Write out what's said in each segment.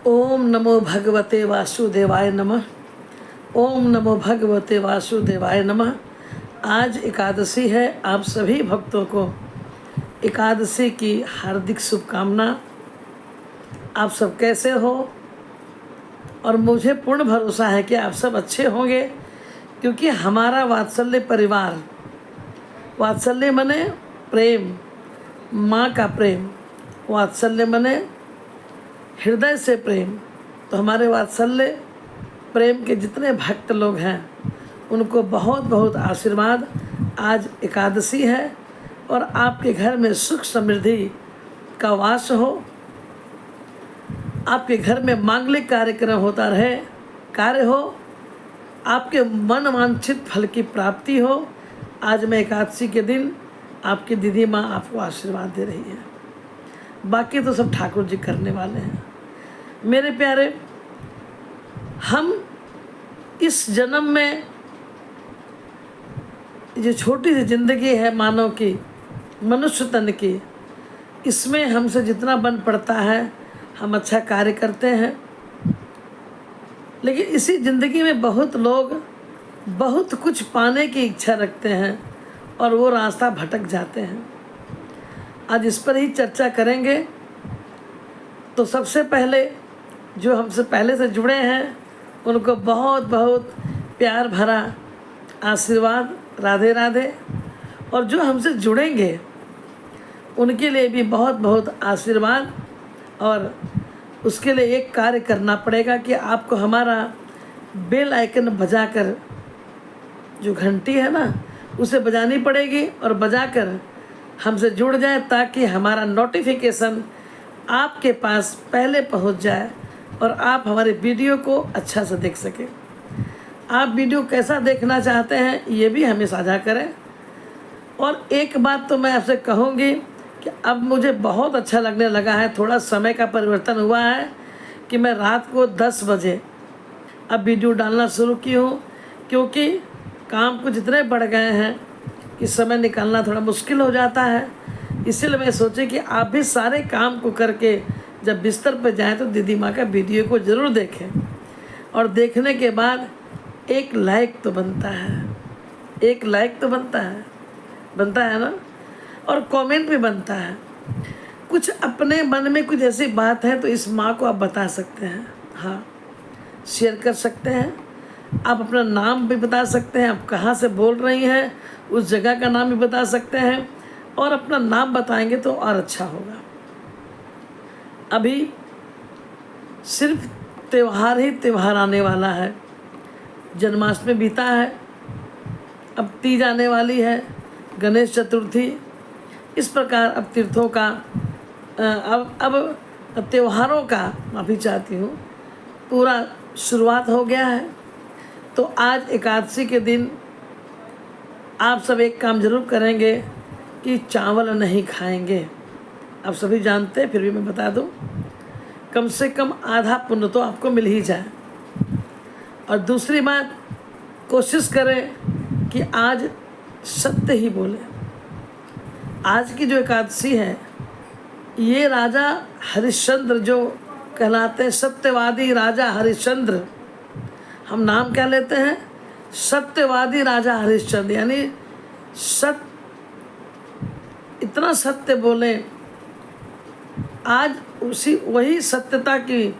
ओम नमो भगवते वासुदेवाय नमः। ओम नमो भगवते वासुदेवाय नमः। आज एकादशी है। आप सभी भक्तों को एकादशी की हार्दिक शुभकामना। आप सब कैसे हो? और मुझे पूर्ण भरोसा है कि आप सब अच्छे होंगे, क्योंकि हमारा वात्सल्य परिवार, वात्सल्य मने प्रेम, माँ का प्रेम, वात्सल्य मने हृदय से प्रेम। तो हमारे वात्सल्य प्रेम के जितने भक्त लोग हैं उनको बहुत बहुत आशीर्वाद। आज एकादशी है और आपके घर में सुख समृद्धि का वास हो, आपके घर में मांगलिक कार्यक्रम होता रहे, कार्य हो, आपके मन वांछित फल की प्राप्ति हो। आज मैं एकादशी के दिन आपकी दीदी माँ आपको आशीर्वाद दे रही है। बाकी तो सब ठाकुर जी करने वाले हैं। मेरे प्यारे, हम इस जन्म में जो छोटी सी जिंदगी है मानव की, मनुष्य तन की, इसमें हमसे जितना बन पड़ता है हम अच्छा कार्य करते हैं। लेकिन इसी ज़िंदगी में बहुत लोग बहुत कुछ पाने की इच्छा रखते हैं और वो रास्ता भटक जाते हैं। आज इस पर ही चर्चा करेंगे। तो सबसे पहले जो हमसे पहले से जुड़े हैं उनको बहुत बहुत प्यार भरा आशीर्वाद, राधे राधे। और जो हमसे जुड़ेंगे उनके लिए भी बहुत बहुत आशीर्वाद। और उसके लिए एक कार्य करना पड़ेगा कि आपको हमारा बेल आइकन बजाकर, जो घंटी है ना, उसे बजानी पड़ेगी और बजाकर हमसे जुड़ जाए, ताकि हमारा नोटिफिकेशन आपके पास पहले पहुंच जाए और आप हमारे वीडियो को अच्छा से देख सकें। आप वीडियो कैसा देखना चाहते हैं ये भी हमें साझा करें। और एक बात तो मैं आपसे कहूँगी कि अब मुझे बहुत अच्छा लगने लगा है, थोड़ा समय का परिवर्तन हुआ है कि मैं रात को 10 बजे अब वीडियो डालना शुरू की हूँ, क्योंकि काम कुछ इतने बढ़ गए हैं कि समय निकालना थोड़ा मुश्किल हो जाता है। इसीलिए मैं सोचे कि आप भी सारे काम को करके जब बिस्तर पर जाएं तो दीदी माँ का वीडियो को ज़रूर देखें। और देखने के बाद एक लाइक तो बनता है, एक लाइक तो बनता है ना, और कमेंट भी बनता है। कुछ अपने मन में कुछ ऐसी बात है तो इस माँ को आप बता सकते हैं। हाँ, शेयर कर सकते हैं। आप अपना नाम भी बता सकते हैं, आप कहाँ से बोल रही हैं, उस जगह का नाम भी बता सकते हैं। और अपना नाम बताएंगे तो और अच्छा होगा। अभी सिर्फ त्यौहार ही त्यौहार आने वाला है। जन्माष्टमी बीता है, अब तीज आने वाली है, गणेश चतुर्थी। इस प्रकार अब तीर्थों का अब त्योहारों का, माफ़ी चाहती हूँ, पूरा शुरुआत हो गया है। तो आज एकादशी के दिन आप सब एक काम जरूर करेंगे कि चावल नहीं खाएंगे। आप सभी जानते हैं, फिर भी मैं बता दूं, कम से कम आधा पुण्य तो आपको मिल ही जाए। और दूसरी बात, कोशिश करें कि आज सत्य ही बोले। आज की जो एकादशी है ये राजा हरिश्चंद्र जो कहलाते हैं, सत्यवादी राजा हरिश्चंद्र, हम नाम क्या लेते हैं, सत्यवादी राजा हरिश्चंद्र। यानी इतना सत्य बोले। आज वही सत्यता की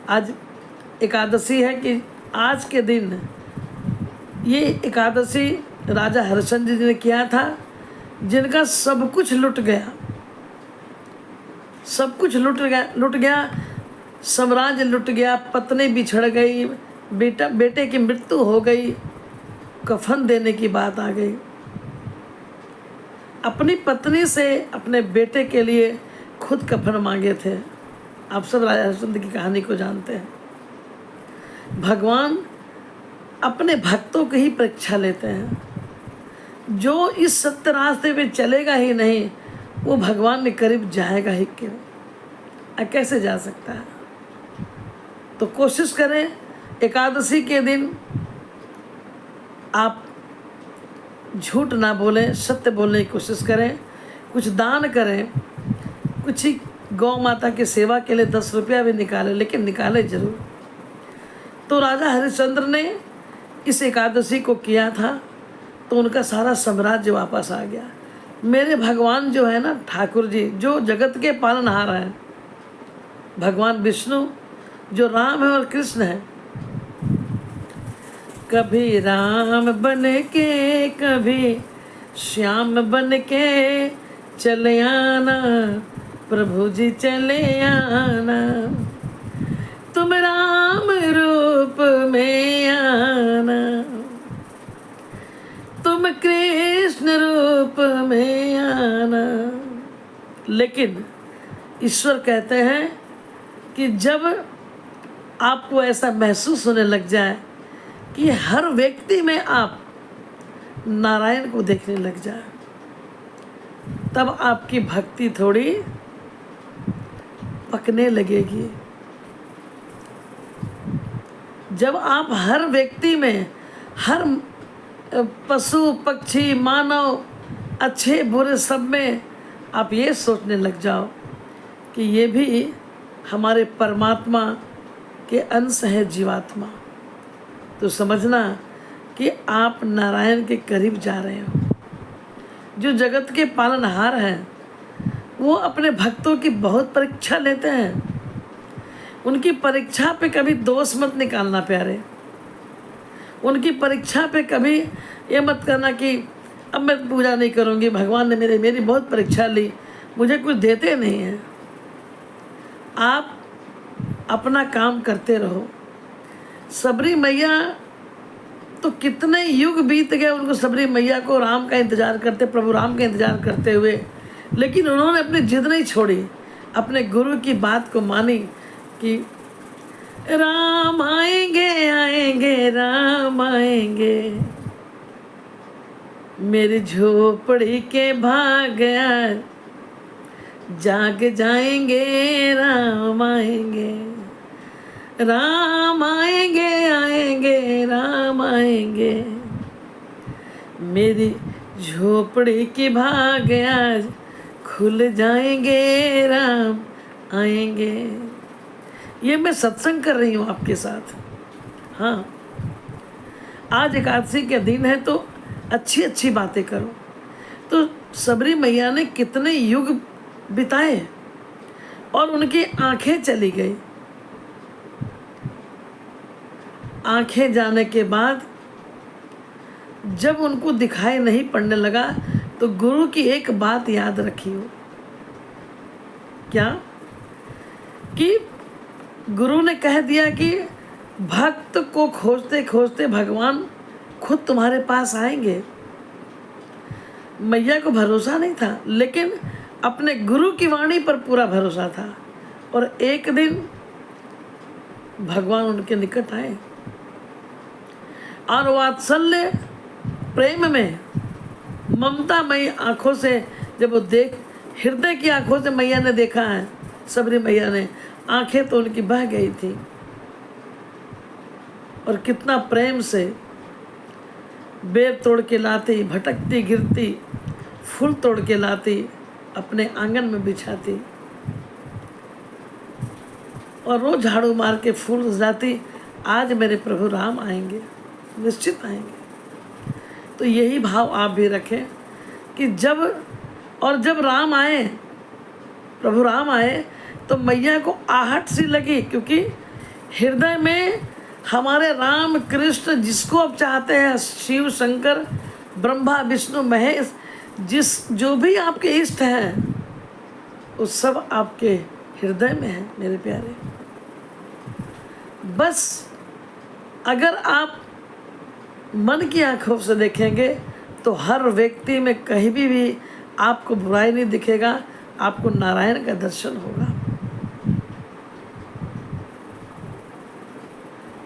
आज एकादशी है कि आज के दिन ये एकादशी राजा हरिश्चंद्र जी ने किया था, जिनका सब कुछ लुट गया, सब कुछ लुट गया, साम्राज्य लुट गया, पत्नी बिछड़ गई, बेटे की मृत्यु हो गई, कफन देने की बात आ गई। अपनी पत्नी से अपने बेटे के लिए खुद कफन मांगे थे। आप सब राजा हरिश्चंद्र की कहानी को जानते हैं। भगवान अपने भक्तों की ही परीक्षा लेते हैं। जो इस सत्य रास्ते पे चलेगा ही नहीं, वो भगवान के करीब जाएगा ही क्यों? कैसे जा सकता है? तो कोशिश करें एकादशी के दिन आप झूठ ना बोलें, सत्य बोलने की कोशिश करें, कुछ दान करें, कुछ गौ माता की सेवा के लिए 10 रुपया भी निकाले, लेकिन निकाले जरूर। तो राजा हरिश्चंद्र ने इस एकादशी को किया था, तो उनका सारा साम्राज्य वापस आ गया। मेरे भगवान जो है ना ठाकुर जी, जो जगत के पालनहार हैं, भगवान विष्णु जो राम है और कृष्ण है, कभी राम बन के कभी श्याम बन के चले आना, प्रभु जी चले आना, तुम राम रूप में आना, तुम कृष्ण रूप में आना। लेकिन ईश्वर कहते हैं कि जब आपको ऐसा महसूस होने लग जाए कि हर व्यक्ति में आप नारायण को देखने लग जाए, तब आपकी भक्ति थोड़ी पकने लगेगी। जब आप हर व्यक्ति में, हर पशु पक्षी मानव अच्छे बुरे सब में आप ये सोचने लग जाओ कि ये भी हमारे परमात्मा के अंश है, जीवात्मा, तो समझना कि आप नारायण के करीब जा रहे हो। जो जगत के पालनहार हैं वो अपने भक्तों की बहुत परीक्षा लेते हैं। उनकी परीक्षा पे कभी दोष मत निकालना प्यारे। उनकी परीक्षा पे कभी ये मत करना कि अब मैं पूजा नहीं करूँगी, भगवान ने मेरी बहुत परीक्षा ली, मुझे कुछ देते नहीं हैं। आप अपना काम करते रहो। सबरी मैया तो कितने युग बीत गए उनको, सबरी मैया को राम का इंतज़ार करते, प्रभु राम का इंतज़ार करते हुए, लेकिन उन्होंने अपनी जिद नहीं छोड़ी, अपने गुरु की बात को मानी कि राम आएंगे आएंगे राम आएंगे, मेरी झोपड़ी के भाग जाग जाएंगे, राम आएंगे, राम आएंगे आएंगे राम आएंगे, मेरी झोपड़ी की भाग आज खुल जाएंगे, राम आएंगे। ये मैं सत्संग कर रही हूँ आपके साथ। हाँ, आज एकादशी के दिन है तो अच्छी अच्छी बातें करो। तो सबरी मैया ने कितने युग बिताए और उनकी आंखें चली गई। आंखें जाने के बाद जब उनको दिखाई नहीं पड़ने लगा तो गुरु की एक बात याद रखियो। क्या? कि गुरु ने कह दिया कि भक्त को खोजते खोजते भगवान खुद तुम्हारे पास आएंगे। मैया को भरोसा नहीं था, लेकिन अपने गुरु की वाणी पर पूरा भरोसा था, और एक दिन भगवान उनके निकट आए और वात्सल्य प्रेम में ममतामयी आंखों से जब वो हृदय की आंखों से मैया ने देखा है, सबरी मैया ने, आंखें तो उनकी बह गई थी, और कितना प्रेम से बेर तोड़ के लाती, भटकती गिरती फूल तोड़ के लाती, अपने आंगन में बिछाती और रोज झाड़ू मार के फूल सजाती, आज मेरे प्रभु राम आएंगे, निश्चित आएंगे। तो यही भाव आप भी रखें कि जब राम आए, प्रभु राम आए, तो मैया को आहट सी लगी, क्योंकि हृदय में हमारे राम कृष्ण जिसको आप चाहते हैं, शिव शंकर ब्रह्मा विष्णु महेश, जो भी आपके इष्ट हैं, वो सब आपके हृदय में है मेरे प्यारे। बस अगर आप मन की आंखों से देखेंगे तो हर व्यक्ति में कहीं भी आपको बुराई नहीं दिखेगा, आपको नारायण का दर्शन होगा।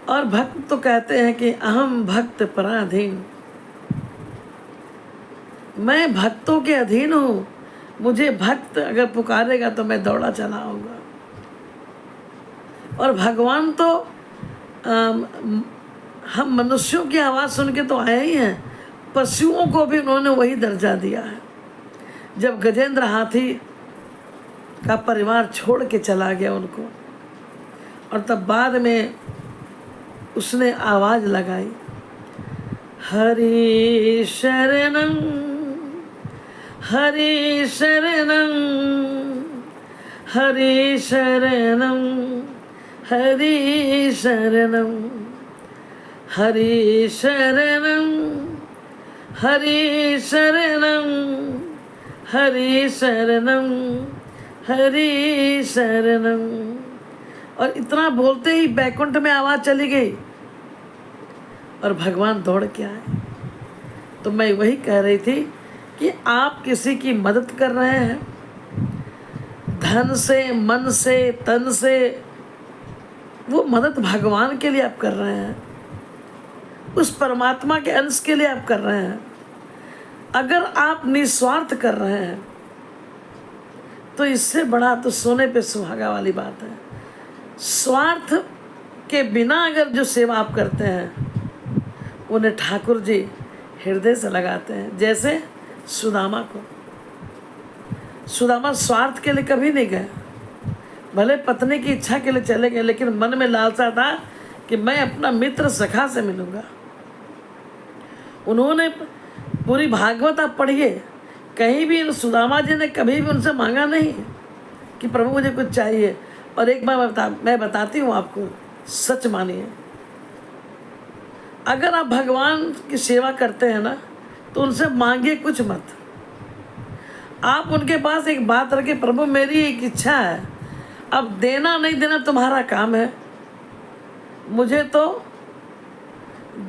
और भक्त तो कहते हैं कि अहम भक्त पराधीन, मैं भक्तों के अधीन हूँ, मुझे भक्त अगर पुकारेगा तो मैं दौड़ा चला आऊँगा। और भगवान तो हम मनुष्यों की आवाज़ सुन के तो आए ही हैं, पशुओं को भी उन्होंने वही दर्जा दिया है। जब गजेंद्र हाथी का परिवार छोड़ के चला गया उनको। और तब बाद में उसने आवाज़ लगाई, हरि शरणं हरि शरणं हरि शरणं हरि शरणं हरि शरणं हरि शरणं हरि शरणं हरि शरणं। और इतना बोलते ही बैकुंठ में आवाज़ चली गई और भगवान दौड़ के आए। तो मैं वही कह रही थी कि आप किसी की मदद कर रहे हैं, धन से, मन से, तन से, वो मदद भगवान के लिए आप कर रहे हैं, उस परमात्मा के अंश के लिए आप कर रहे हैं। अगर आप निस्वार्थ कर रहे हैं तो इससे बड़ा तो सोने पे सुहागा वाली बात है। स्वार्थ के बिना अगर जो सेवा आप करते हैं उन्हें ठाकुर जी हृदय से लगाते हैं। जैसे सुदामा को, सुदामा स्वार्थ के लिए कभी नहीं गए, भले पत्नी की इच्छा के लिए चले गए, लेकिन मन में लालसा था कि मैं अपना मित्र सखा से मिलूंगा। उन्होंने पूरी भागवत आप पढ़िए, कहीं भी सुदामा जी ने कभी भी उनसे मांगा नहीं कि प्रभु मुझे कुछ चाहिए। और एक बार मैं बताती हूँ आपको, सच मानिए, अगर आप भगवान की सेवा करते हैं ना तो उनसे मांगिए कुछ मत। आप उनके पास एक बात रखिए, प्रभु मेरी एक इच्छा है, अब देना नहीं देना तुम्हारा काम है, मुझे तो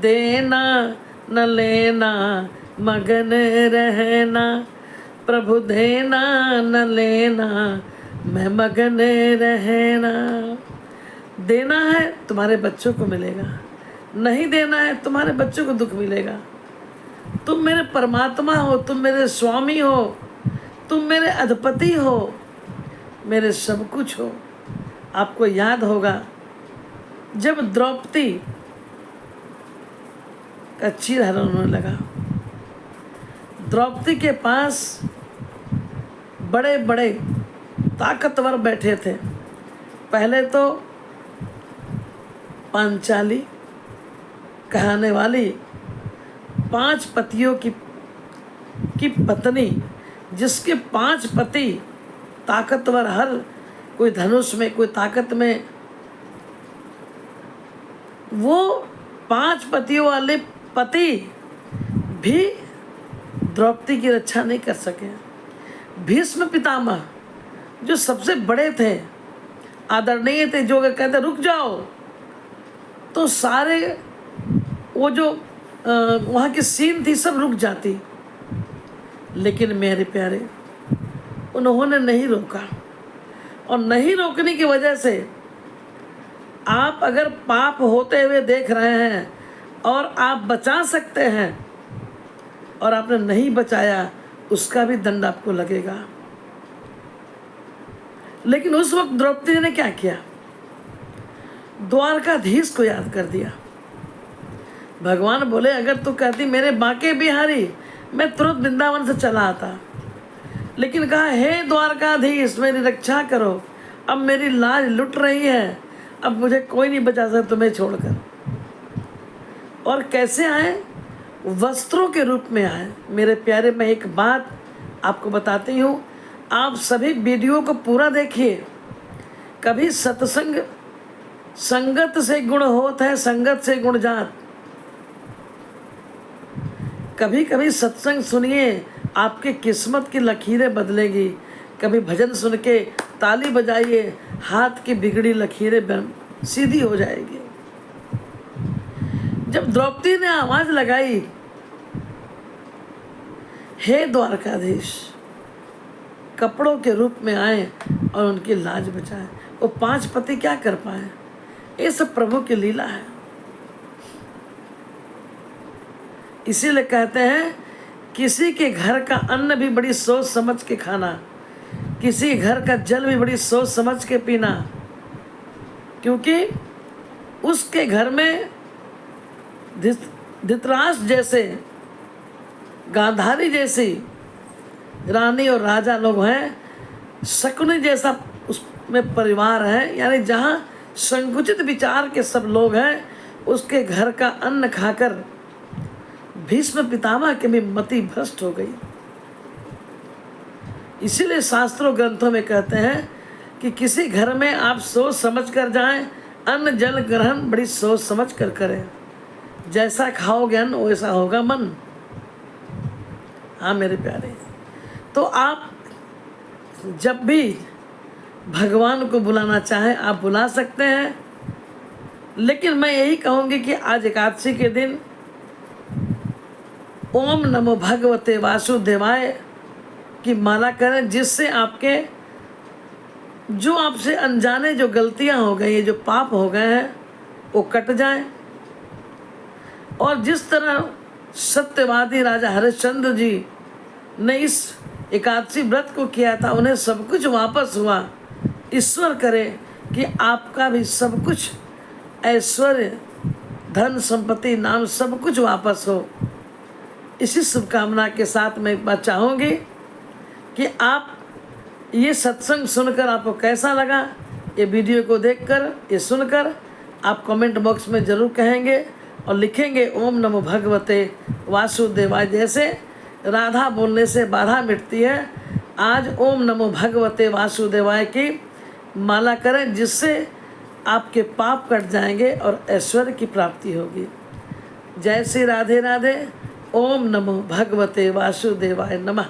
देना न लेना मगन रहना, प्रभु देना न लेना मैं मगन रहना। देना है तुम्हारे बच्चों को मिलेगा, नहीं देना है तुम्हारे बच्चों को दुख मिलेगा। तुम मेरे परमात्मा हो, तुम मेरे स्वामी हो, तुम मेरे अधिपति हो, मेरे सब कुछ हो। आपको याद होगा जब द्रौपदी का चीरहरण होने लगा, द्रौपदी के पास बड़े बड़े ताकतवर बैठे थे। पहले तो पांचाली कहने वाली 5 पतियों की पत्नी, जिसके 5 पति ताकतवर, हर कोई धनुष में, कोई ताकत में, वो 5 पतियों वाले पति भी द्रौपदी की रक्षा नहीं कर सके। भीष्म पितामह जो सबसे बड़े थे, आदरणीय थे, जो कहते रुक जाओ, तो सारे वो जो वहाँ की सीन थी सब रुक जाती। लेकिन मेरे प्यारे, उन्होंने नहीं रोका, और नहीं रोकने की वजह से आप अगर पाप होते हुए देख रहे हैं और आप बचा सकते हैं और आपने नहीं बचाया, उसका भी दंड आपको लगेगा। लेकिन उस वक्त द्रौपदी ने क्या किया? द्वारकाधीश को याद कर दिया। भगवान बोले अगर तू कहती मेरे बांके बिहारी, मैं तुरंत वृंदावन से चला आता। लेकिन कहा हे द्वारकाधीश मेरी रक्षा करो, अब मेरी लाज लुट रही है, अब मुझे कोई नहीं बचा सकता तुम्हें छोड़कर। और कैसे आए? वस्त्रों के रूप में आए। मेरे प्यारे, मैं एक बात आपको बताती हूँ, आप सभी वीडियो को पूरा देखिए। कभी सत्संग, संगत से गुण होत है, संगत से गुण जात। कभी कभी सत्संग सुनिए, आपके किस्मत की लकीरें बदलेगी। कभी भजन सुन के ताली बजाइए, हाथ की बिगड़ी लकीरें सीधी हो जाएगी। जब द्रौपदी ने आवाज लगाई हे द्वारकाधीश, कपड़ों के रूप में आए और उनकी लाज बचाए, वो 5 पति क्या कर पाए? ये सब प्रभु की लीला है। इसीलिए कहते हैं किसी के घर का अन्न भी बड़ी सोच समझ के खाना, किसी घर का जल भी बड़ी सोच समझ के पीना, क्योंकि उसके घर में धृतराष्ट्र जैसे, गांधारी जैसी रानी और राजा लोग हैं शकुनी जैसा उसमें परिवार है, यानी जहाँ संकुचित विचार के सब लोग हैं, उसके घर का अन्न खाकर भीष्म पितामह की भी मति भ्रष्ट हो गई। इसीलिए शास्त्रों ग्रंथों में कहते हैं कि किसी घर में आप सोच समझ कर जाएं, अन्न जल ग्रहण बड़ी सोच समझ कर करें। जैसा खाओगे अन्न वैसा होगा मन। हाँ मेरे प्यारे, तो आप जब भी भगवान को बुलाना चाहें आप बुला सकते हैं, लेकिन मैं यही कहूँगी कि आज एकादशी के दिन ओम नमो भगवते वासुदेवाय की माला करें, जिससे आपके जो आपसे अनजाने जो गलतियां हो गई, जो पाप हो गए हैं, वो कट जाएं। और जिस तरह सत्यवादी राजा हरिश्चंद्र जी ने इस एकादशी व्रत को किया था, उन्हें सब कुछ वापस हुआ। ईश्वर करे कि आपका भी सब कुछ, ऐश्वर्य, धन, संपत्ति, नाम सब कुछ वापस हो। इसी शुभकामना के साथ मैं एक बात चाहूँगी कि आप ये सत्संग सुनकर आपको कैसा लगा, ये वीडियो को देखकर, ये सुनकर आप कमेंट बॉक्स में ज़रूर कहेंगे और लिखेंगे ओम नमो भगवते वासुदेवाय। जैसे राधा बोलने से बाधा मिटती है, आज ओम नमो भगवते वासुदेवाय की माला करें, जिससे आपके पाप कट जाएंगे और ऐश्वर्य की प्राप्ति होगी। जय श्री राधे राधे। ओम नमो भगवते वासुदेवाय नमः।